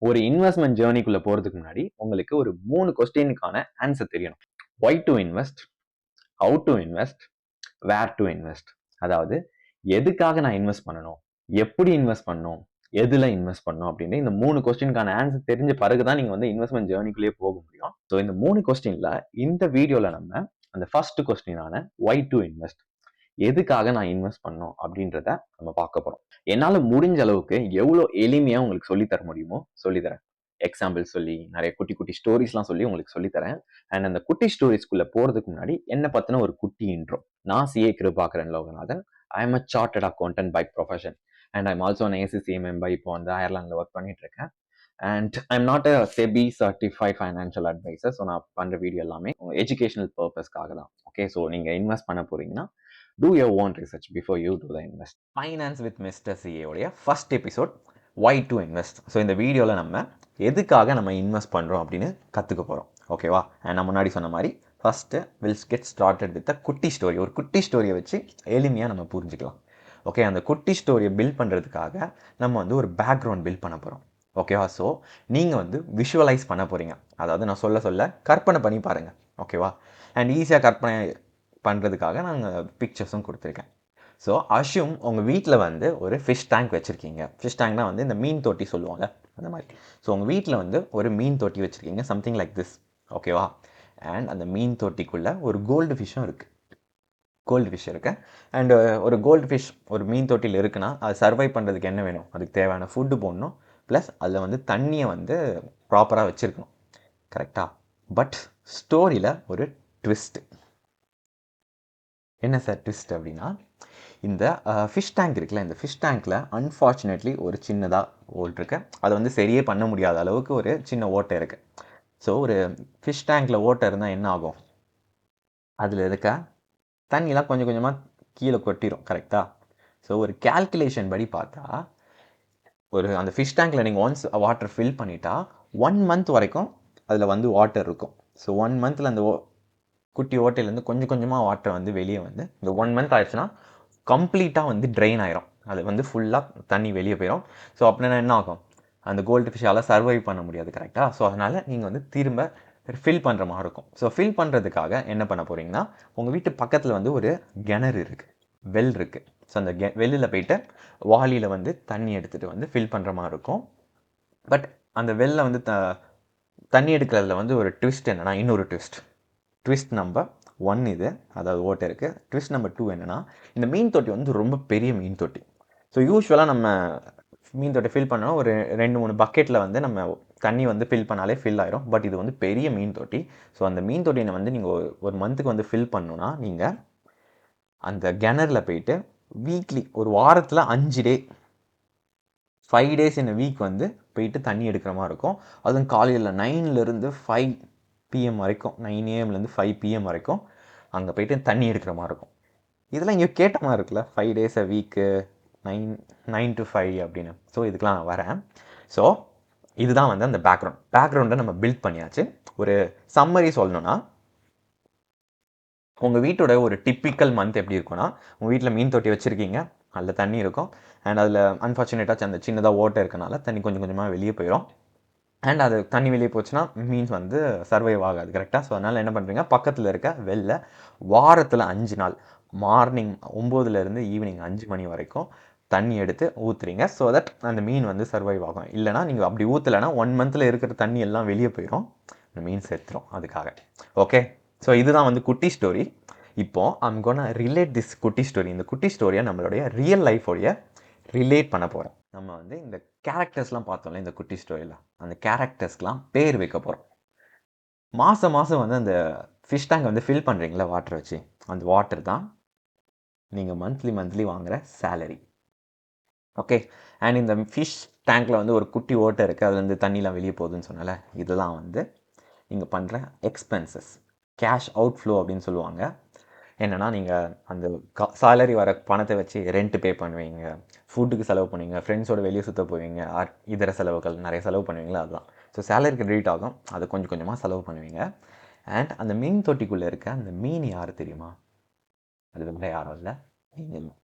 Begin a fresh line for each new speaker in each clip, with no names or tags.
ஒரு இன்வெஸ்ட்மெண்ட் ஜேர்னிக்குள்ள போறதுக்கு முன்னாடி உங்களுக்கு ஒரு 3 கொஸ்டினுக்கான ஆன்சர் தெரியணும். Why to invest, how to invest, where to invest. அதாவது எதுக்காக நான் இன்வெஸ்ட் பண்ணணும், எப்படி இன்வெஸ்ட் பண்ணணும், எதுல இன்வெஸ்ட் பண்ணணும் அப்படின்னு இந்த 3 கொஸ்டினுக்கான ஆன்சர் தெரிஞ்ச பிறகுதான் நீங்க வந்து இன்வெஸ்ட்மெண்ட் ஜேர்னிக்குள்ளேயே போக முடியும். ஸோ இந்த 3 கொஸ்டின்ல இந்த வீடியோல நம்ம அந்த ஃபர்ஸ்ட் கொஸ்டினான ஒய் டு இன்வெஸ்ட், எதுக்காக நான் இன்வெஸ்ட் பண்ணணும் அப்படின்றத நம்ம பார்க்க போறோம். என்னால முடிஞ்ச அளவுக்கு எவ்வளவு எளிமையா உங்களுக்கு சொல்லி தர முடியுமோ சொல்லித்தரேன். எக்ஸாம்பிள் சொல்லி நிறைய குட்டி குட்டி ஸ்டோரிஸ்லாம் சொல்லி உங்களுக்கு சொல்லித்தரேன். அண்ட் அந்த குட்டி ஸ்டோரிஸ்குள்ள போறதுக்கு முன்னாடி என்ன பத்தின ஒரு குட்டி இன்ட்ரோ. நான் CA Kirubakaran Loganathan. I am a chartered accountant by profession and I'm also an ACCA member. இப்போ வந்து அயர்லாண்டில் ஒர்க் பண்ணிட்டு இருக்கேன். And I'm not a SEBI certified financial advisor. So நான் பண்ணுற வீடியோ எல்லாமே எஜுகேஷனல் பர்பஸ்க்காக தான். ஓகே, ஸோ நீங்கள் இன்வெஸ்ட் பண்ண போறீங்கன்னா do your own research before you do the invest. Finance with Mr. CA உடைய first episode why to invest. So இந்த வீடியோவில் நம்ம எதுக்காக நம்ம இன்வெஸ்ட் பண்ணுறோம் அப்படின்னு கற்றுக்க போகிறோம். ஓகேவா? நான் முன்னாடி சொன்ன மாதிரி first will get started with a குட்டி ஸ்டோரி. ஒரு குட்டி ஸ்டோரியை வச்சு எளிமையாக நம்ம புரிஞ்சுக்கலாம். ஓகே, அந்த குட்டி ஸ்டோரியை பில்ட் பண்ணுறதுக்காக நம்ம வந்து ஒரு பேக்ரவுண்ட் பில்ட் பண்ண போகிறோம். ஓகேவா? ஸோ நீங்கள் வந்து விஷுவலைஸ் பண்ண போகிறீங்க. அதாவது நான் சொல்ல கற்பனை பண்ணி பாருங்கள். ஓகேவா? அண்ட் ஈஸியாக கற்பனை பண்ணுறதுக்காக நாங்கள் பிக்சர்ஸும் கொடுத்துருக்கேன். ஸோ அஷ்யூம் உங்கள் வீட்டில் வந்து ஒரு ஃபிஷ் டேங்க் வச்சுருக்கீங்க. ஃபிஷ் டேங்க்னால் வந்து இந்த மீன் தொட்டி சொல்லுவாங்க, அந்த மாதிரி. ஸோ உங்கள் வீட்டில் வந்து ஒரு மீன் தொட்டி வச்சுருக்கீங்க, சம்திங் லைக் திஸ். ஓகேவா? அண்ட் அந்த மீன் தொட்டிக்குள்ளே ஒரு கோல்டு ஃபிஷ்ஷும் இருக்குது. கோல்டு ஃபிஷ் இருக்குது. அண்டு ஒரு கோல்டு ஃபிஷ் ஒரு மீன் தொட்டியில் இருக்குன்னா அது சர்வை பண்ணுறதுக்கு என்ன வேணும்? அதுக்கு தேவையான ஃபுட்டு போடணும், ப்ளஸ் அதில் வந்து தண்ணியை வந்து ப்ராப்பராக வச்சுருக்கணும். கரெக்டாக? பட் ஸ்டோரியில் ஒரு ட்விஸ்ட்டு. என்ன சார் ட்விஸ்ட் அப்படின்னா, இந்த ஃபிஷ் டேங்க் இருக்குல்ல, இந்த ஃபிஷ் டேங்க்கில் அன்ஃபார்ச்சுனேட்லி ஒரு சின்னதாக ஓட்டை இருக்குது. அதை வந்து சரியே பண்ண முடியாத அளவுக்கு ஒரு சின்ன ஓட்டை இருக்குது. ஸோ ஒரு ஃபிஷ் டேங்க்கில் ஓட்டை இருந்தால் என்ன ஆகும்? அதில் இருக்க தண்ணிலாம் கொஞ்சம் கொஞ்சமாக கீழே கொட்டிடும். கரெக்டாக? ஸோ ஒரு கேல்குலேஷன் படி பார்த்தா, ஒரு அந்த ஃபிஷ் டேங்க்கில் நீங்கள் ஒன்ஸ் வாட்டர் ஃபில் பண்ணிட்டா 1 month வரைக்கும் அதில் வந்து வாட்டர் இருக்கும். ஸோ 1 monthல அந்த குட்டி ஓட்டையிலேருந்து கொஞ்சம் கொஞ்சமாக வாட்டர் வந்து வெளியே வந்து இந்த 1 month ஆயிடுச்சுன்னா கம்ப்ளீட்டாக வந்து ட்ரெயின் ஆயிரும். அது வந்து ஃபுல்லாக தண்ணி வெளியே போயிடும். ஸோ அப்படின்னா என்ன ஆகும்? அந்த கோல்டு ஃபிஷ்ஷால் சர்வை பண்ண முடியாது. கரெக்டாக? ஸோ அதனால் நீங்கள் வந்து திரும்ப ஃபில் பண்ணுற மாதிரி இருக்கும். ஸோ ஃபில் பண்ணுறதுக்காக என்ன பண்ண போகிறீங்கன்னா, உங்கள் வீட்டு பக்கத்தில் வந்து ஒரு கிணறு இருக்குது, வெல் இருக்குது. ஸோ அந்த வெல்லில் போயிட்டு வாளியில் வந்து தண்ணி எடுத்துகிட்டு வந்து ஃபில் பண்ணுற மாதிரி இருக்கும். பட் அந்த வெல்லில் வந்து தண்ணி எடுக்கிறதுல வந்து ஒரு ட்விஸ்ட் என்னென்னா, இன்னொரு ட்விஸ்ட் நம்பர் 1 இது, அதாவது ஓட்டை இருக்குது. ட்விஸ்ட் நம்பர் 2 என்னென்னா, இந்த மீன் தொட்டி வந்து ரொம்ப பெரிய மீன் தொட்டி. ஸோ யூஸ்வலாக நம்ம மீன் தொட்டி ஃபில் பண்ணோன்னா ஒரு 2-3 பக்கெட்டில் வந்து நம்ம தண்ணி வந்து ஃபில் பண்ணாலே ஃபில் ஆயிரும். பட் இது வந்து பெரிய மீன் தொட்டி. ஸோ அந்த மீன் தொட்டியை வந்து நீங்கள் ஒரு மந்த்துக்கு வந்து ஃபில் பண்ணணுன்னா, நீங்கள் அந்த கிணறுல போயிட்டு வீக்லி ஒரு வாரத்தில் 5 days in a week வந்து போயிட்டு தண்ணி எடுக்கிற மாதிரி இருக்கும். அதுவும் காலையில் 9லேருந்து 5 PM வரைக்கும், 9 AM லேருந்து 5 PM வரைக்கும் அங்கே போயிட்டு தண்ணி எடுக்கிற மாதிரி இருக்கும். இதெல்லாம் இங்கே கேட்ட மாதிரி இருக்குல்ல, 5 days a week, 9 to 5 அப்படின்னு. ஸோ இதுக்கெலாம் நான் வரேன். ஸோ இதுதான் வந்து அந்த பேக்ரவுண்டை நம்ம பில்ட் பண்ணியாச்சு. ஒரு சம்மரி சொல்லணும்னா, உங்கள் வீட்டோட ஒரு டிப்பிக்கல் மந்த் எப்படி இருக்குன்னா, உங்கள் வீட்டில் மீன் தொட்டி வச்சுருக்கீங்க, அதில் தண்ணி இருக்கும். அண்ட் அதில் அன்ஃபார்ச்சுனேட்டாக அந்த சின்னதாக ஓட்டை இருக்கனால தண்ணி கொஞ்சம் கொஞ்சமாக வெளியே போயிடும். அண்ட் அது தண்ணி வெளியே போச்சுன்னா மீன்ஸ் வந்து சர்வைவ் ஆகாது. கரெக்டாக? ஸோ அதனால் என்ன பண்ணுறீங்க, பக்கத்தில் இருக்க வெல்ல வாரத்தில் 5 நாள் மார்னிங் 9லேருந்து ஈவினிங் 5 மணி வரைக்கும் தண்ணி எடுத்து ஊற்றுறீங்க. ஸோ தட் அந்த மீன் வந்து சர்வைவ் ஆகும். இல்லைனா நீங்கள் அப்படி ஊற்றலைன்னா 1 monthல இருக்கிற தண்ணி எல்லாம் வெளியே போயிடும், அந்த மீன் செத்துரும். அதுக்காக. ஓகே, ஸோ இதுதான் வந்து குட்டி ஸ்டோரி. இப்போது ஐம் கோனா ரிலேட் திஸ் குட்டி ஸ்டோரி. இந்த குட்டி ஸ்டோரியை நம்மளுடைய ரியல் லைஃபோடைய ரிலேட் பண்ண போகிறோம். நம்ம வந்து இந்த கேரக்டர்ஸ்லாம் பார்த்தோம்ல இந்த குட்டி ஸ்டோரியில், அந்த கேரக்டர்ஸ்க்கெலாம் பேர் வைக்க போகிறோம். மாதம் வந்து அந்த ஃபிஷ் டேங்க் வந்து ஃபில் பண்ணுறீங்களா வாட்டர் வச்சு, அந்த வாட்டர் தான் நீங்கள் மந்த்லி வாங்குகிற சேலரி. ஓகே, அண்ட் இந்த ஃபிஷ் டேங்க்கில் வந்து ஒரு குட்டி ஓட்டை இருக்குது, அது வந்து தண்ணிலாம் வெளியே போகுதுன்னு சொன்னால, இதெல்லாம் வந்து நீங்கள் பண்ணுற எக்ஸ்பென்சஸ், கேஷ் அவுட்ஃப்ளோ அப்படின்னு சொல்லுவாங்க. என்னென்னா, நீங்கள் அந்த சேலரி வர பணத்தை வச்சு ரெண்ட் பே பண்ணுவீங்க, ஃபுட்டுக்கு செலவு பண்ணுவீங்க, ஃப்ரெண்ட்ஸோட வெளியே சுற்ற போவீங்க, இதர செலவுகள் நிறைய செலவு பண்ணுவீங்களா, அதுதான். ஸோ சேலரி கிரெடிட் ஆகும், அதை கொஞ்சம் கொஞ்சமாக செலவு பண்ணுவீங்க. அண்ட் அந்த மீன் தொட்டிக்குள்ளே இருக்க அந்த மீன் யார் தெரியுமா? அது வேறு யாரும் இல்லை, நீங்கள்.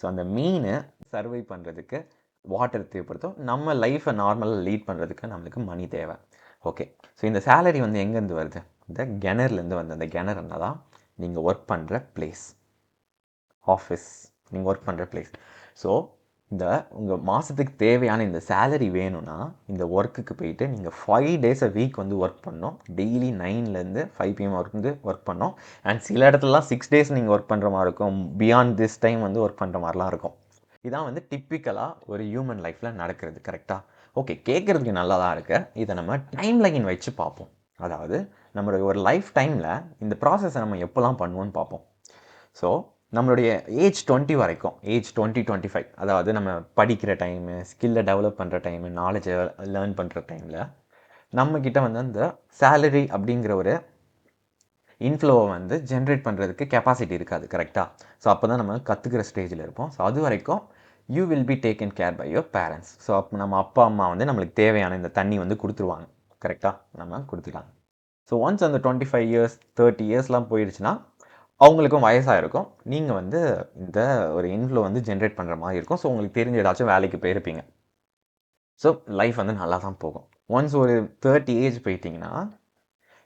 ஸோ அந்த மீனை சர்வை பண்ணுறதுக்கு வாட்டர் தேவைப்படுதோ, நம்ம லைஃப்பை நார்மலாக லீட் பண்ணுறதுக்கு நம்மளுக்கு மணி தேவை. ஓகே, ஸோ இந்த சேலரி வந்து எங்கேருந்து வருது? இந்த கிணறுலேருந்து வந்து, அந்த கிணறுனா தான் நீங்கள் ஒர்க் பண்ணுற பிளேஸ், ஆஃபீஸ், நீங்கள் ஒர்க் பண்ணுற பிளேஸ். ஸோ இந்த உங்கள் மாதத்துக்கு தேவையான இந்த சேலரி வேணும்னா இந்த ஒர்க்குக்கு போயிட்டு நீங்கள் 5 days a week வந்து ஒர்க் பண்ணணும். டெய்லி 9லேருந்து 5 PM வந்து ஒர்க் பண்ணணும். அண்ட் சில இடத்துலலாம் 6 days நீங்கள் ஒர்க் பண்ணுற மாதிரி இருக்கும். பியாண்ட் திஸ் டைம் வந்து ஒர்க் பண்ணுற மாதிரிலாம் இருக்கும். இதான் வந்து டிப்பிக்கலாக ஒரு ஹியூமன் லைஃப்பில் நடக்கிறது. கரெக்டாக? ஓகே, கேட்குறதுக்கு நல்லா தான் இருக்கு. இதை நம்ம டைம் லைன் வச்சு பார்ப்போம். அதாவது நம்மளுடைய ஒரு லைஃப் டைமில் இந்த ப்ராசஸை நம்ம எப்போல்லாம் பண்ணுவோன்னு பார்ப்போம். ஸோ நம்மளுடைய ஏஜ் 20 வரைக்கும், ஏஜ் 20-25, அதாவது நம்ம படிக்கிற டைமு, ஸ்கில்லை டெவலப் பண்ணுற டைமு, நாலேஜை லேர்ன் பண்ணுற டைமில் நம்மக்கிட்ட வந்து அந்த சேலரி அப்படிங்கிற ஒரு இன்ஃப்ளோவை வந்து ஜென்ரேட் பண்ணுறதுக்கு கெப்பாசிட்டி இருக்காது. கரெக்டாக? ஸோ அப்போ தான் நம்ம கற்றுக்கிற ஸ்டேஜில் இருப்போம். ஸோ அது வரைக்கும் you will be taken care bye your parents. So அப்போ நம்ம அப்பா அம்மா வந்து நம்மளுக்கு தேவையான இந்த தண்ணி வந்து கொடுத்துருவாங்க. கரெக்டாக? நம்ம கொடுத்துக்கலாம். ஸோ ஒன்ஸ் அந்த 25 years 30 yearsலாம் போயிடுச்சுன்னா அவங்களுக்கும் வயசாக இருக்கும். நீங்கள் வந்து இந்த ஒரு இன்ஃப்ளோ வந்து ஜென்ரேட் பண்ணுற மாதிரி இருக்கும். ஸோ உங்களுக்கு தெரிஞ்ச ஏதாச்சும் வேலைக்கு போயிருப்பீங்க. ஸோ லைஃப் வந்து நல்லா தான் போகும். ஒன்ஸ் ஒரு 30 ஏஜ் போயிட்டீங்கன்னா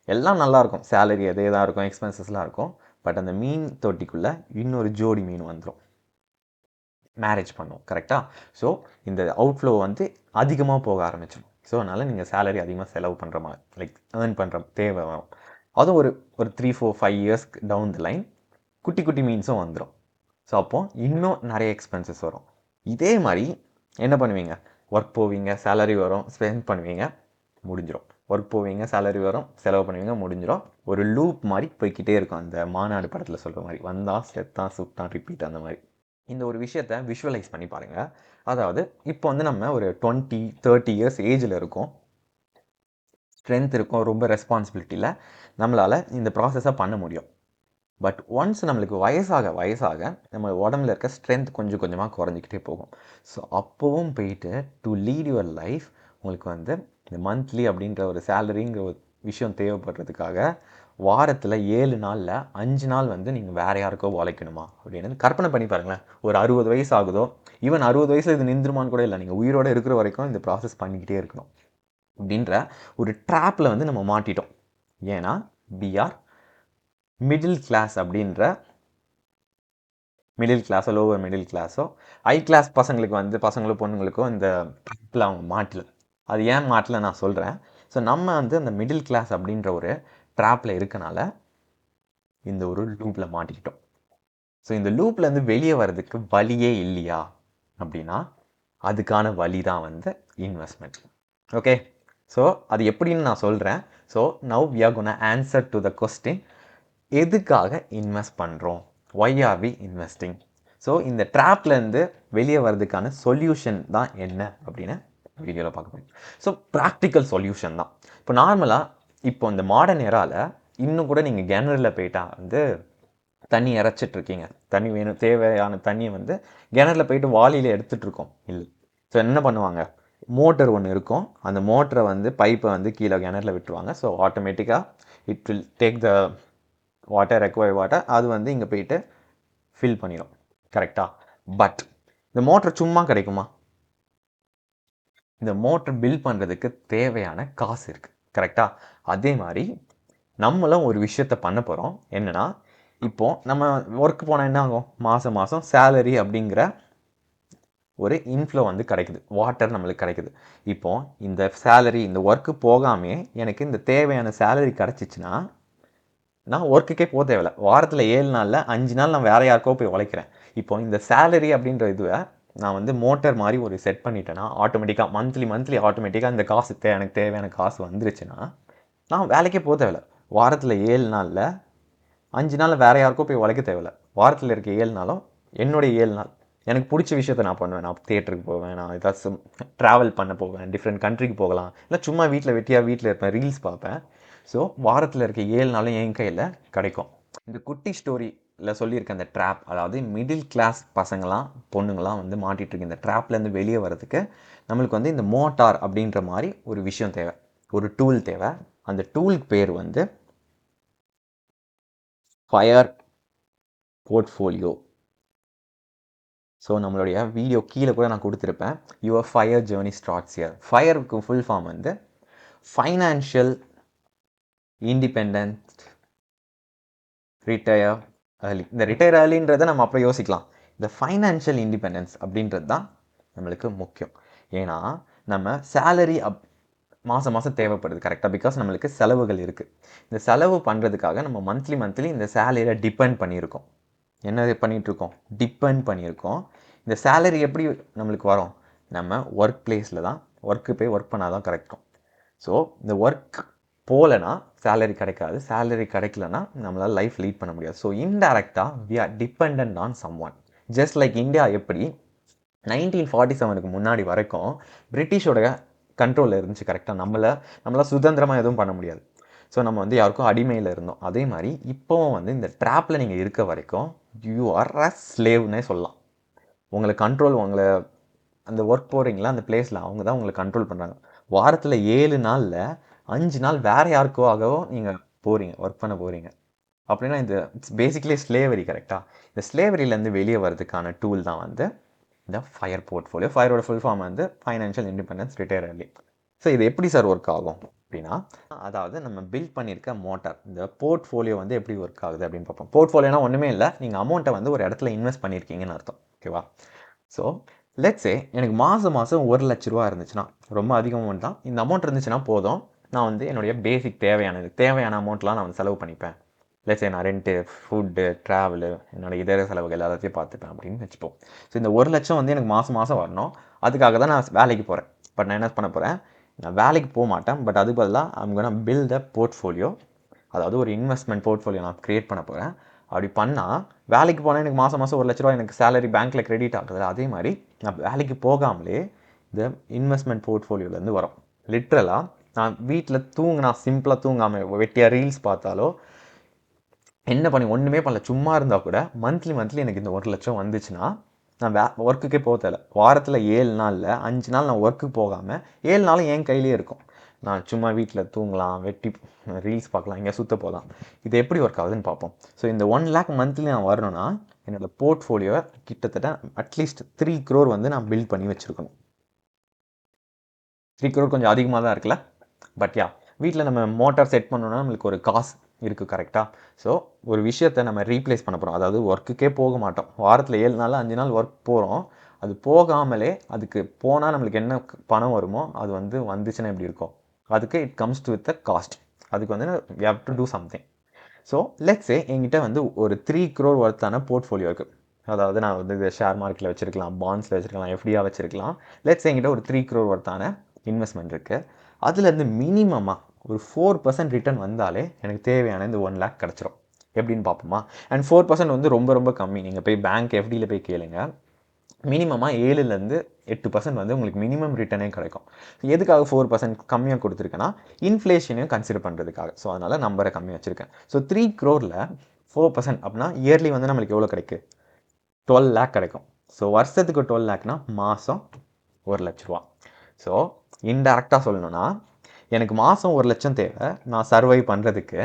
எல்லாம் நல்லாயிருக்கும். சேலரி அதே தான் இருக்கும், எக்ஸ்பென்சஸ்லாம் இருக்கும். பட் அந்த மீன் தொட்டிக்குள்ளே இன்னொரு ஜோடி மீன் வந்துடும். மேரேஜ் பண்ணும். கரெக்டாக? ஸோ இந்த அவுட்ஃப்ளோ வந்து அதிகமாக போக ஆரம்பிச்சிடும். ஸோ அதனால் நீங்கள் சேலரி அதிகமாக செலவு பண்ணுற மாதிரி, லைக் ஏர்ன் பண்ணுற தேவை வரும். அதுவும் ஒரு 3-4-5 years டவுன் த லைன் குட்டி குட்டி மீன்ஸும் வந்துடும். ஸோ அப்போது இன்னும் நிறைய எக்ஸ்பென்சஸ் வரும். இதே மாதிரி என்ன பண்ணுவீங்க? ஒர்க் போவீங்க, சேலரி வரும், ஸ்பெண்ட் பண்ணுவீங்க, முடிஞ்சிடும். ஒர்க் போவீங்க, சேலரி வரும், செலவு பண்ணுவீங்க, முடிஞ்சிடும். ஒரு லூப் மாதிரி போய்கிட்டே இருக்கும். அந்த மாநாடு படத்தில் சொல்கிற மாதிரி, வந்தா செத்தான் சுட்டான் ரிப்பீட், அந்த மாதிரி. இந்த ஒரு விஷயத்தை விஷுவலைஸ் பண்ணி பாருங்கள். அதாவது இப்போ வந்து நம்ம ஒரு 20-30 years ஏஜில் இருக்கோம், ஸ்ட்ரென்த் இருக்கும், ரொம்ப ரெஸ்பான்சிபிலிட்டியில் நம்மளால் இந்த ப்ராசஸை பண்ண முடியும். பட் ஒன்ஸ் நம்மளுக்கு வயசாக வயசாக நம்ம உடம்புல இருக்க ஸ்ட்ரென்த் கொஞ்சம் கொஞ்சமாக குறைஞ்சிக்கிட்டே போகும். ஸோ அப்போவும் போயிட்டு டு லீட் யுவர் லைஃப் உங்களுக்கு வந்து இந்த மந்த்லி அப்படின்ற ஒரு சேலரிங்கிற ஒரு விஷயம் தேவைப்படுறதுக்காக வாரத்தில் 7 நாளில் 5 நாள் வந்து நீங்கள் வேறு யாருக்கோ உழைக்கணுமா அப்படின்னு கற்பனை பண்ணி பாருங்களேன். ஒரு 60 வயசு ஆகுதோ, ஈவன் 60 வயசில் இது நின்றுமான்னு கூட இல்லை, நீங்கள் உயிரோடு இருக்கிற வரைக்கும் இந்த ப்ராசஸ் பண்ணிக்கிட்டே இருக்கணும் அப்படின்ற ஒரு ட்ராப்பில் வந்து நம்ம மாட்டிட்டோம். ஏன்னா பிஆர் மிடில் கிளாஸ் அப்படின்ற, மிடில் கிளாஸோ லோவர் மிடில் கிளாஸோ ஹை கிளாஸ் பசங்களுக்கு வந்து பசங்களோ பொண்ணுங்களுக்கோ இந்த ட்ராப்பில் அவங்க மாட்டல. அது ஏன் மாட்டல நான் சொல்கிறேன். ஸோ நம்ம வந்து அந்த மிடில் கிளாஸ் அப்படின்ற ஒரு ட்ராப்பில் இருக்கனால இந்த ஒரு லூப்பில் மாட்டிக்கிட்டோம். ஸோ இந்த லூப்லேருந்து வெளியே வர்றதுக்கு வழியே இல்லையா அப்படின்னா அதுக்கான வழி தான் வந்து இன்வெஸ்ட்மெண்ட். ஓகே, ஸோ அது எப்படின்னு நான் சொல்கிறேன். So now we are gonna answer to the question, எதுக்காக இன்வெஸ்ட் பண்ணுறோம், why are we investing. So இந்த ட்ராப்லேருந்து வெளியே வர்றதுக்கான சொல்யூஷன் தான் என்ன அப்படின்னு வீடியோவில் பார்க்க முடியும். ஸோ ப்ராக்டிக்கல் சொல்யூஷன் தான். இப்போ நார்மலாக இப்போ இந்த மாடர்ன் எராவில் இன்னும் கூட நீங்கள் கிணறுல போயிட்டா வந்து தண்ணி இறைச்சிட்ருக்கீங்க, தண்ணி வேணும், தேவையான தண்ணியை வந்து கிணறுல போயிட்டு வாளியில் எடுத்துகிட்ருக்கோம் இல்லை. ஸோ என்ன பண்ணுவாங்க, மோட்டர் ஒன்று இருக்கும், அந்த மோட்டரை வந்து பைப்பை வந்து கீழே கிணறுல விட்டுருவாங்க. ஸோ ஆட்டோமேட்டிக்காக it will take the water, required water, அது வந்து இங்கே போயிட்டு ஃபில் பண்ணிடும். கரெக்டாக? பட் இந்த மோட்டர் சும்மா கிடைக்குமா? இந்த மோட்டர் பில் பண்ணுறதுக்கு தேவையான காசு இருக்குது. கரெக்டாக? அதே மாதிரி நம்மளும் ஒரு விஷயத்தை பண்ண போகிறோம். என்னென்னா, இப்போது நம்ம ஒர்க் போனால் என்ன ஆகும், மாதம் மாதம் சேலரி அப்படிங்கிற ஒரு இன்ஃப்ளோ வந்து கிடைக்குது, வாட்டர் நம்மளுக்கு கிடைக்குது. இப்போது இந்த சேலரி, இந்த ஒர்க்கு போகாமே எனக்கு இந்த தேவையான சேலரி கிடச்சிச்சின்னா நான் ஒர்க்குக்கே போக தேவையில்லை. வாரத்தில் 7 நாளில் 5 நாள் நான் வேறு யாருக்கோ போய் உழைக்கிறேன். இப்போ இந்த சேலரி அப்படின்ற இதுவை நான் வந்து மோட்டர் மாதிரி ஒரு செட் பண்ணிட்டேன்னா ஆட்டோமேட்டிக்காக மந்த்லி ஆட்டோமேட்டிக்காக இந்த காசு எனக்கு தேவையான காசு வந்துருச்சுன்னா நான் வேலைக்கே போக தேவையில்லை. வாரத்தில் 7 நாளில் 5 நாளில் வேறு யாருக்கோ போய் உழைக்க தேவையில்லை. வாரத்தில் இருக்க 7 நாளும் என்னுடைய 7 நாள் எனக்கு பிடிச்ச விஷயத்தை நான் பண்ணுவேன். நான் தியேட்டருக்கு போவேன், நான் ஏதாச்சும் ட்ராவல் பண்ண போவேன், டிஃப்ரெண்ட் கண்ட்ரிக்கு போகலாம், இல்லை சும்மா வீட்டில் இருப்பேன், ரீல்ஸ் பார்ப்பேன். ஸோ வாரத்தில் இருக்க 7 நாளும் என் கையில் கிடைக்கும். இந்த குட்டி ஸ்டோரியில் சொல்லியிருக்க அந்த ட்ராப், அதாவது மிடில் கிளாஸ் பசங்களாம் பொண்ணுங்களாம் வந்து மாட்டிகிட்ருக்கு இந்த ட்ராப்லேருந்து வெளியே வரதுக்கு நம்மளுக்கு வந்து இந்த மோட்டார் அப்படின்ற மாதிரி ஒரு விஷயம் தேவை, ஒரு டூல் தேவை. அந்த டூலுக்கு பேர் வந்து ஃபயர் போர்ட்ஃபோலியோ. ஸோ நம்மளுடைய வீடியோ கீழே கூட நான் கொடுத்துருப்பேன், your FIRE journey starts here. ஃபயருக்கு ஃபுல் ஃபார்ம் வந்து ஃபைனான்ஷியல் இண்டிபெண்டன்ட் ரிட்டையர் ஏர்லி. இந்த ரிட்டையர் ஏர்லின்றதை நம்ம அப்புறம் யோசிக்கலாம். இந்த ஃபைனான்ஷியல் இண்டிபெண்டன்ஸ் அப்படின்றது தான் நம்மளுக்கு முக்கியம். ஏன்னா நம்ம சேலரி மாதம் மாதம் தேவைப்படுது கரெக்டாக, பிகாஸ் நம்மளுக்கு செலவுகள் இருக்குது. இந்த செலவு பண்ணுறதுக்காக நம்ம மந்த்லி இந்த சேலரியை டிபெண்ட் பண்ணியிருக்கோம். என்ன பண்ணிகிட்ருக்கோம்? டிபெண்ட் பண்ணியிருக்கோம். இந்த சேலரி எப்படி நம்மளுக்கு வரும்? நம்ம ஒர்க் பிளேஸில் தான், ஒர்க்கு போய் ஒர்க் பண்ணால் தான் கிடைக்கும். ஸோ இந்த ஒர்க் போகலனா சேலரி கிடைக்காது, சேலரி கிடைக்கலனா நம்மளால் லைஃப் லீட் பண்ண முடியாது. ஸோ இன்டைரக்டாக we are depend on someone. Just like India எப்படி 1947க்கு முன்னாடி வரைக்கும் பிரிட்டிஷோட கண்ட்ரோலில் இருந்துச்சு கரெக்டாக, நம்மளால் சுதந்திரமாக எதுவும் பண்ண முடியாது. ஸோ நம்ம வந்து யாருக்கும் அடிமையில் இருந்தோம். அதே மாதிரி இப்போவும் வந்து இந்த ட்ராப்பில் நீங்கள் இருக்க வரைக்கும் யூ ஆர் அ ஸ்லேவ்னே சொல்லலாம். உங்களை அந்த ஒர்க் போகிறீங்களா அந்த பிளேஸில் அவங்க தான் உங்களை கண்ட்ரோல் பண்ணுறாங்க. வாரத்தில் 7 நாளில் 5 நாள் வேறு யாருக்காகவோ நீங்கள் போகிறீங்க, ஒர்க் பண்ண போகிறீங்க. அப்படின்னா இந்த இட்ஸ் பேசிக்லி ஸ்லேவரி கரெக்டாக. இந்த ஸ்லேவரியிலேருந்து வெளியே வர்றதுக்கான டூல் தான் வந்து இந்த ஃபயர் போர்ட்ஃபோலியோ. ஃபயரோட ஃபுல் ஃபார்ம் வந்து financial independence retire early. So இது எப்படி சார் ஒர்க் ஆகும் அப்படின்னா, அதாவது நம்ம பில்ட் பண்ணியிருக்க மோட்டார், இந்த போர்ட்ஃபோலியோ வந்து எப்படி ஒர்க் ஆகுது அப்படின்னு பார்ப்போம். போர்ட்ஃபோலியோனா ஒன்றுமே இல்லை, நீங்கள் அமௌண்ட்டை வந்து ஒரு இடத்துல இன்வெஸ்ட் பண்ணியிருக்கீங்கன்னு அர்த்தம். ஓகேவா? ஸோ லெட்ஸே எனக்கு மாதம் 1 லட்ச ரூபா இருந்துச்சுன்னா, ரொம்ப அதிக அமௌண்ட் தான், இந்த அமௌண்ட் இருந்துச்சுன்னா போதும், நான் வந்து என்னுடைய பேசிக் தேவையான அமௌண்ட்லாம் நான் வந்து செலவு பண்ணிப்பேன். லெட்ஸே நான் ரெண்ட்டு, ஃபுட்டு, ட்ராவலு, என்னோடய இதர செலவுகள் எல்லாத்தையும் பார்த்துப்பேன் அப்படின்னு வச்சுப்போம். ஸோ இந்த 1 லட்சம் வந்து எனக்கு மாதம் வரணும், அதுக்காக தான் நான் வேலைக்கு போகிறேன். பட் நான் என்ன பண்ண போகிறேன், நான் வேலைக்கு போக மாட்டேன், பட் அது பதிலாக I'm gonna build a portfolio, அதாவது ஒரு இன்வெஸ்ட்மெண்ட் போர்ட்ஃபோலியோ நான் க்ரியேட் பண்ண போகிறேன். அப்படி பண்ணால் வேலைக்கு போனால் எனக்கு மாதம் 1 லட்ச ரூபா எனக்கு சேலரி பேங்க்கில் கிரெடிட் ஆகுது. அதே மாதிரி நான் வேலைக்கு போகாமலே இந்த இன்வெஸ்ட்மெண்ட் போர்ட்ஃபோலியோலேருந்து வரும். லிட்ரலாக நான் வீட்டில் சிம்பிளாக தூங்காமல் வெட்டியாக ரீல்ஸ் பார்த்தாலோ என்ன பண்ணி ஒன்றுமே பண்ணல, சும்மா இருந்தால் கூட மந்த்லி எனக்கு இந்த 1 லட்சம் வந்துச்சுன்னா நான் ஒர்க்குக்கே போக தேவை. வாரத்தில் 7 நாளில் 5 நாள் நான் ஒர்க்குக்கு போகாமல் 7 நாளும் என் கையிலே இருக்கும். நான் சும்மா வீட்டில் தூங்கலாம், வெட்டி ரீல்ஸ் பார்க்கலாம், எங்கேயா சுற்ற போகலாம். இது எப்படி ஒர்க் ஆகுதுன்னு பார்ப்போம். ஸோ இந்த 1 lakh மந்த்லி நான் வரணும்னா என்னோடய போர்ட்ஃபோலியோவை கிட்டத்தட்ட அட்லீஸ்ட் 3 crore வந்து நான் பில்ட் பண்ணி வச்சுருக்கணும். 3 crore கொஞ்சம் அதிகமாக தான் இருக்குல்ல, பட் யா வீட்டில் நம்ம மோட்டார் செட் பண்ணோன்னா நம்மளுக்கு ஒரு காசு இருக்குது கரெக்டாக. ஸோ ஒரு விஷயத்தை நம்ம ரீப்ளேஸ் பண்ண போகிறோம், அதாவது ஒர்க்குக்கே போக மாட்டோம், வாரத்தில் 7 நாள் 5 நாள் ஒர்க் போகிறோம், அது போகாமலே அதுக்கு போனால் நம்மளுக்கு என்ன பணம் வருமோ அது வந்து வந்துச்சுன்னா எப்படி இருக்கும், அதுக்கு it comes to with a cost. அதுக்கு வந்து we have to do something. So let's say என்கிட்ட வந்து ஒரு 3 crore ஒர்த்தான போர்ட்ஃபோலியோ இருக்குது. அதாவது நான் வந்து இது ஷேர் மார்க்கெட்டில் வச்சுருக்கலாம், பாண்ட்ஸில் வச்சுருக்கலாம், எஃப்டியாக வச்சுருக்கலாம். லெட்ஸே என்கிட்ட ஒரு 3 crore ஒர்த்தான இன்வெஸ்ட்மெண்ட் இருக்குது. அதுலேருந்து மினிமமாக ஒரு 4% ரிட்டர்ன் வந்தாலே எனக்கு தேவையான இந்த 1 lakh கிடச்சிரும். எப்படின்னு பார்ப்போமா? அண்ட் 4% வந்து ரொம்ப கம்மி. நீங்கள் போய் பேங்க் எஃப்டியில் போய் கேளுங்க, மினிமமாக 7-8% வந்து உங்களுக்கு மினிமம் ரிட்டர்னே கிடைக்கும். எதுக்காக 4% கம்மியாக கொடுத்துருக்கேன்னா, இன்ஃப்ளேஷனையும் கன்சிடர் பண்ணுறதுக்காக. ஸோ அதனால் நம்பரை கம்மியாக வச்சுருக்கேன். ஸோ 3 crore 4% அப்படின்னா இயர்லி வந்து நம்மளுக்கு எவ்வளோ கிடைக்கும்? 12 lakh கிடைக்கும். ஸோ வருஷத்துக்கு 12 lakhனா மாதம் 1 லட்ச ரூபா. ஸோ இன்டெரக்டாக சொல்லணும்னா எனக்கு மாதம் 1 லட்சம் தேவை நான் சர்வை பண்ணுறதுக்கு.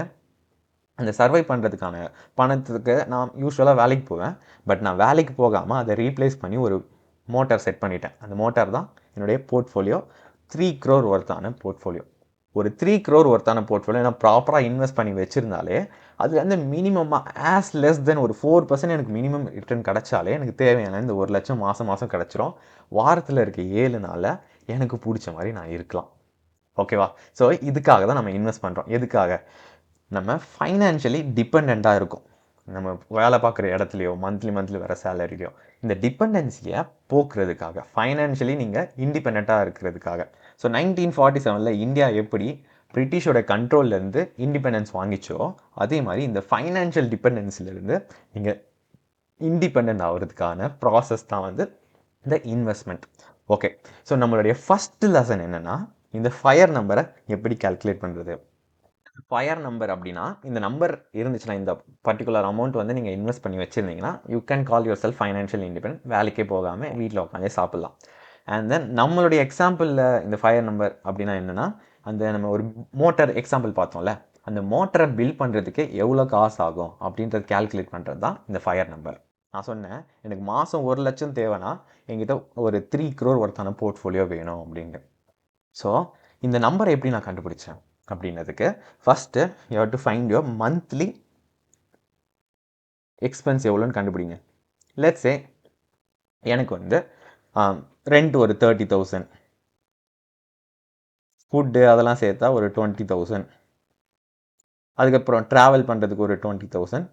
அந்த சர்வை பண்ணுறதுக்கான பணத்துக்கு நான் யூஸ்வலாக வேலைக்கு போவேன். பட் நான் வேலைக்கு போகாமல் அதை ரீப்ளேஸ் பண்ணி ஒரு மோட்டார் செட் பண்ணிட்டேன். அந்த மோட்டார் தான் என்னுடைய போர்ட்ஃபோலியோ. 3 crore ஒர்த்தான போர்ட்ஃபோலியோ. ஒரு 3 crore ஒர்த்தான போர்ட்ஃபோலியோ நான் ப்ராப்பராக இன்வெஸ்ட் பண்ணி வச்சுருந்தாலே அது வந்து மினிமமாக ஆஸ் லெஸ் தென் ஒரு 4% எனக்கு மினிமம் ரிட்டர்ன் கிடச்சாலே எனக்கு தேவையான இந்த 1 லட்சம் மாதம் கிடச்சிரும். வாரத்தில் இருக்க 7 நாளில் எனக்கு பிடிச்ச மாதிரி நான் இருக்கலாம். ஓகேவா? ஸோ இதுக்காக தான் நம்ம இன்வெஸ்ட் பண்ணுறோம். எதுக்காக? நம்ம ஃபைனான்ஷியலி டிபெண்ட்டாக இருக்கும். நம்ம வேலை பார்க்குற இடத்துலையோ மந்த்லி வர சேலரிலையோ இந்த டிபெண்டன்சியை போக்குறதுக்காக, ஃபைனான்ஷியலி நீங்கள் இண்டிபெண்ட்டாக இருக்கிறதுக்காக. ஸோ 1947 இந்தியா எப்படி பிரிட்டிஷோட கண்ட்ரோல்லேருந்து இண்டிபெண்டன்ஸ் வாங்கிச்சோ அதே மாதிரி இந்த ஃபைனான்ஷியல் டிபெண்டன்ஸிலேருந்து நீங்கள் இண்டிபெண்ட் ஆகிறதுக்கான ப்ராசஸ் தான் வந்து இந்த இன்வெஸ்ட்மெண்ட். ஓகே, ஸோ நம்மளுடைய ஃபஸ்ட்டு லெசன் என்னென்னா இந்த ஃபயர் நம்பரை எப்படி கால்குலேட் பண்ணுறது. ஃபயர் நம்பர் அப்படின்னா இந்த நம்பர் இருந்துச்சுன்னா இந்த பர்டிகுலர் அமௌண்ட் வந்து நீங்கள் இன்வெஸ்ட் பண்ணி வச்சுருந்தீங்கன்னா you can call your self financial independent. வேலைக்கே போகாமல் வீட்டில் உட்காந்தே சாப்பிட்லாம். அண்ட் தென் நம்மளுடைய எக்ஸாம்பிளில் இந்த ஃபயர் நம்பர் அப்படின்னா என்னென்னா, அந்த நம்ம ஒரு மோட்டார் எக்ஸாம்பிள் பார்த்தோம்ல, அந்த மோட்டரை பில்ட் பண்ணுறதுக்கு எவ்வளோ காசு ஆகும் அப்படின்றது கால்குலேட் பண்ணுறது தான் இந்த ஃபயர் நம்பர். நான் சொன்னேன் எனக்கு மாதம் 1 லட்சம் தேவைன்னா என்கிட்ட ஒரு 3 crore ஒர்த்தான போர்ட்ஃபோலியோ வேணும் அப்படின்ட்டு. ஸோ இந்த நம்பரை எப்படி நான் கண்டுபிடிச்சேன் அப்படின்னதுக்கு first you have to find your monthly expense எவ்வளோன்னு கண்டுபிடிங்க. லெட்ஸ் சே எனக்கு வந்து ரெண்ட் ஒரு 30,000, ஃபுட்டு அதெல்லாம் சேர்த்தா ஒரு 20,000, அதுக்கப்புறம் ட்ராவல் பண்ணுறதுக்கு ஒரு 20,000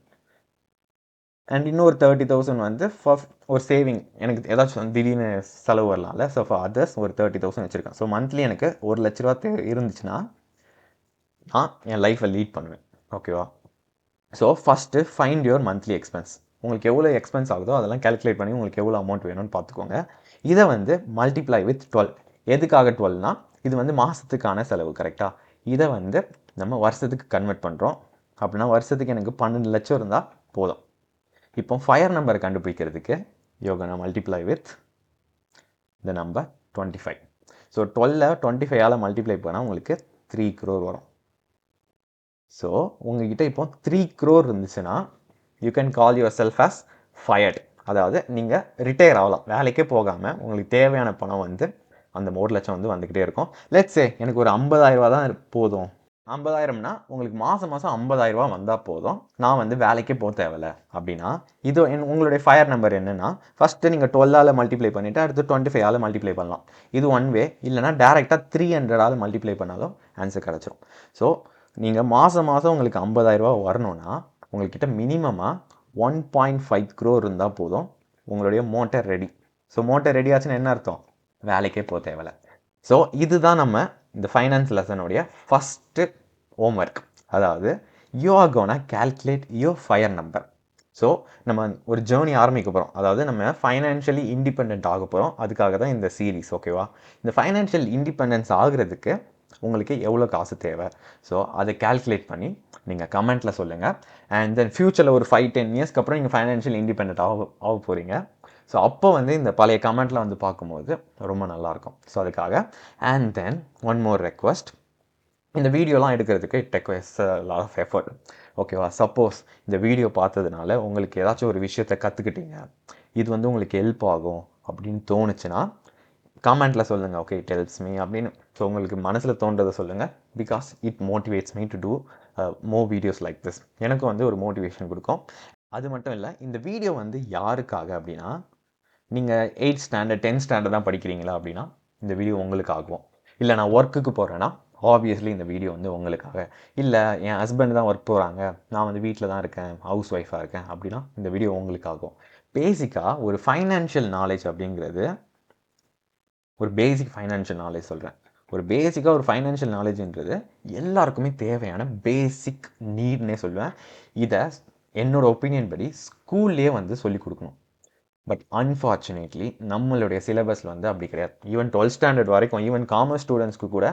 அண்ட் இன்னொரு 30,000 வந்து ஃபார் ஒரு சேவிங். எனக்கு ஏதாச்சும் திடீர்னு செலவு வரலாம்ல, ஸோ ஃபார் அதர்ஸ் ஒரு 30,000 வச்சுருக்கேன். ஸோ மந்த்லி எனக்கு 1 லட்ச ரூபா இருந்துச்சுன்னா நான் என் லைஃப்பை லீட் பண்ணுவேன். ஓகேவா? So first find your monthly expense. உங்களுக்கு எவ்வளோ எக்ஸ்பென்ஸ் ஆகுதோ அதெல்லாம் கேல்குலேட் பண்ணி உங்களுக்கு எவ்வளோ அமௌண்ட் வேணும்னு பார்த்துக்கோங்க. இதை வந்து மல்டிப்ளை வித் 12. எதுக்காக 12னா இது வந்து மாதத்துக்கான செலவு, கரெக்டாக? இதை வந்து நம்ம வருஷத்துக்கு கன்வெர்ட் பண்ணுறோம். அப்படின்னா வருஷத்துக்கு எனக்கு 12 லட்சம் இருந்தால் போதும். இப்போ ஃபயர் நம்பரை கண்டுபிடிக்கிறதுக்கு யோகனா multiply with the number 25. So 12 25ஆல் மல்டிப்ளை பண்ணால் உங்களுக்கு 3 crore வரும். ஸோ உங்ககிட்ட இப்போ 3 crore இருந்துச்சுன்னா you can call your self as fired. அதாவது நீங்கள் ரிட்டையர் ஆகலாம், வேலைக்கே போகாமல் உங்களுக்கு தேவையான பணம் வந்து அந்த 1 லட்சம் வந்து வந்துக்கிட்டே இருக்கும். லெட்ஸ் சே எனக்கு ஒரு 50,000 ரூபா தான் போதும். 50,000னா உங்களுக்கு மாதம் 50,000 ரூபா வந்தால் போதும், நான் வந்து வேலைக்கே போக தேவையில்ல அப்படின்னா இது உங்களுடைய ஃபயர் நம்பர் என்னென்னா ஃபஸ்ட்டு நீங்கள் 12ஆல் மல்டிப்ளை பண்ணிவிட்டு அடுத்து 25ஆல் மல்டிப்ளை பண்ணலாம். இது ஒன் வே. இல்லைனா டேரெக்டாக 300ஆல் மல்டிப்ளை பண்ணாலும் ஆன்சர் கிடச்சிரும். ஸோ நீங்கள் மாதம் உங்களுக்கு 50,000 ரூபா வரணும்னா உங்கள்கிட்ட மினிமமாக 1.5 crore இருந்தால் போதும், உங்களுடைய motor ready. So motor ready ஆச்சுன்னா என்ன அர்த்தம்? வேலைக்கே போக தேவையில்ல. ஸோ இதுதான் நம்ம இந்த ஃபைனான்ஸ் லெசனுடைய ஃபஸ்ட்டு ஹோம்ஒர்க். அதாவது you are gonna calculate your fire number. So நம்ம ஒரு ஜேர்னி ஆரம்பிக்க போகிறோம். அதாவது நம்ம ஃபைனான்ஷியலி இண்டிபெண்ட் ஆக போகிறோம். அதுக்காக தான் இந்த சீரீஸ். ஓகேவா? இந்த ஃபைனான்ஷியல் இண்டிபெண்டன்ஸ் ஆகிறதுக்கு உங்களுக்கு எவ்வளோ காசு தேவை, ஸோ அதை கால்குலேட் பண்ணி நீங்கள் கமெண்ட்டில் சொல்லுங்கள். அண்ட் தென் ஃப்யூச்சரில் ஒரு 5-10 இயர்ஸ்க்கு அப்புறம் நீங்கள் ஃபைனான்ஷியல் இண்டிபெண்ட் ஆக போகிறீங்க. ஸோ அப்போ வந்து இந்த பழைய கமெண்ட்டில் வந்து பார்க்கும்போது ரொம்ப நல்லாயிருக்கும். ஸோ அதுக்காக and then one more request, இந்த வீடியோலாம் எடுக்கிறதுக்கு it requires lot of effort. ஓகேவா? சப்போஸ் இந்த வீடியோ பார்த்ததுனால உங்களுக்கு ஏதாச்சும் ஒரு விஷயத்தை கற்றுக்கிட்டீங்க, இது வந்து உங்களுக்கு ஹெல்ப் ஆகும் அப்படின்னு தோணுச்சுன்னா கமெண்ட்டில் சொல்லுங்கள். ஓகே, இட் ஹெல்ப்ஸ் மீ அப்படின்னு. ஸோ உங்களுக்கு மனசில் தோன்றதை சொல்லுங்கள். Because it motivates me to do more videos like this. எனக்கு வந்து ஒரு மோட்டிவேஷன் கொடுக்கும். அது மட்டும் இல்லை, இந்த வீடியோ வந்து யாருக்காக அப்படின்னா, நீங்கள் 8th ஸ்டாண்டர்ட் 10th ஸ்டாண்டர்ட் தான் படிக்கிறீங்களா அப்படின்னா இந்த வீடியோ உங்களுக்கு ஆகும். இல்லை நான் ஒர்க்குக்கு போகிறேன்னா ஆப்வியஸ்லி இந்த வீடியோ வந்து உங்களுக்காக. இல்லை என் ஹஸ்பண்ட் தான் ஒர்க் போகிறாங்க, நான் வந்து வீட்டில் தான் இருக்கேன், ஹவுஸ் ஒய்ஃபாக இருக்கேன் அப்படின்னா இந்த வீடியோ உங்களுக்காகும். பேசிக்காக ஒரு ஃபைனான்ஷியல் நாலேஜ் அப்படிங்கிறது, ஒரு பேசிக் ஃபைனான்ஷியல் நாலேஜ் சொல்கிறேன், ஒரு பேசிக்காக ஒரு ஃபைனான்ஷியல் நாலேஜ்ன்றது எல்லாருக்குமே தேவையான பேசிக் நீட்னே சொல்லுவேன். இதை என்னோட ஒப்பீனியன் படி ஸ்கூல்லேயே வந்து சொல்லிக் கொடுக்கணும். பட் அன்ஃபார்ச்சுனேட்லி நம்மளுடைய சிலபஸில் வந்து அப்படி கிடையாது. ஈவன் 12th ஸ்டாண்டர்ட் வரைக்கும், ஈவன் காமர்ஸ் ஸ்டூடெண்ட்ஸ்க்கு கூட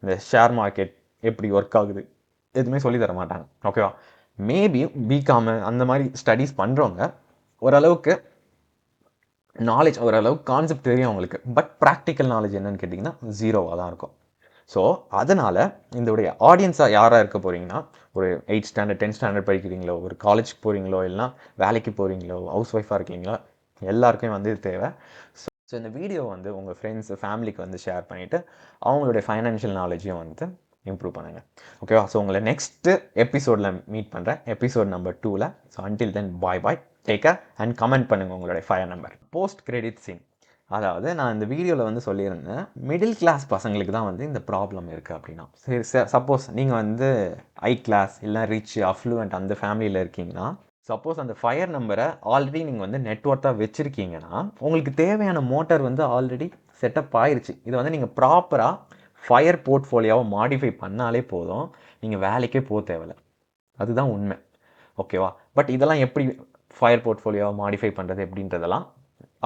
இந்த ஷேர் மார்க்கெட் எப்படி ஒர்க் ஆகுது எதுவுமே சொல்லி தர மாட்டாங்க. ஓகேவா? மேபி பிகாம் அந்த மாதிரி ஸ்டடீஸ் பண்ணுறவங்க ஓரளவுக்கு நாலேஜ், ஓரளவுக்கு கான்செப்ட் தெரியும் அவங்களுக்கு. பட் ப்ராக்டிக்கல் நாலேஜ் என்னன்னு கேட்டிங்கன்னா ஜீரோவாக தான் இருக்கும். ஸோ அதனால் இதோடைய ஆடியன்ஸாக யாராக இருக்க போகிறீங்கன்னா, ஒரு 8th ஸ்டாண்டர்ட் 10th ஸ்டாண்டர்ட் படிக்கிறீங்களோ, ஒரு காலேஜ்க்கு போகிறீங்களோ, இல்லைனா வேலைக்கு போகிறீங்களோ, ஹவுஸ் ஒய்ஃபாக இருக்கீங்களோ, எல்லாருக்குமே வந்து இது தேவை. ஸோ இந்த வீடியோ வந்து உங்கள் ஃப்ரெண்ட்ஸு ஃபேமிலிக்கு வந்து ஷேர் பண்ணிவிட்டு அவங்களுடைய ஃபைனான்ஷியல் நாலேஜையும் வந்து இம்ப்ரூவ் பண்ணுங்கள். ஓகேவா? ஸோ உங்களை நெக்ஸ்ட்டு எபிசோடில் மீட் பண்ணுறேன், எபிசோட் நம்பர் 2ல். So until then bye bye, take care and comment பண்ணுங்கள் உங்களுடைய fire number. Post credit scene, அதாவது நான் இந்த வீடியோவில் வந்து சொல்லியிருந்தேன் மிடில் கிளாஸ் பசங்களுக்கு தான் வந்து இந்த ப்ராப்ளம் இருக்குது அப்படின்னா. சரி, சப்போஸ் நீங்கள் வந்து ஹை கிளாஸ் இல்லை ரிச் அஃப்ளூவன்ட் அந்த ஃபேமிலியில் இருக்கீங்கன்னா, சப்போஸ் அந்த ஃபயர் நம்பரை ஆல்ரெடி நீங்கள் வந்து நெட்ஒர்த்தாக வச்சுருக்கீங்கன்னா உங்களுக்கு தேவையான மோட்டார் வந்து ஆல்ரெடி செட்டப் ஆயிடுச்சு. இதை வந்து நீங்கள் ப்ராப்பராக ஃபயர் போர்ட்ஃபோலியோவை மாடிஃபை பண்ணாலே போதும், நீங்கள் வேலைக்கே போக தேவையில்லை. அதுதான் உண்மை. ஓகேவா? பட் இதெல்லாம் எப்படி ஃபயர் போர்ட்ஃபோலியோவை மாடிஃபை பண்ணுறது எப்படின்றதெல்லாம்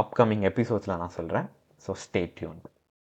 அப்கமிங் எபிசோட்ஸில் நான் சொல்கிறேன். So stay tuned.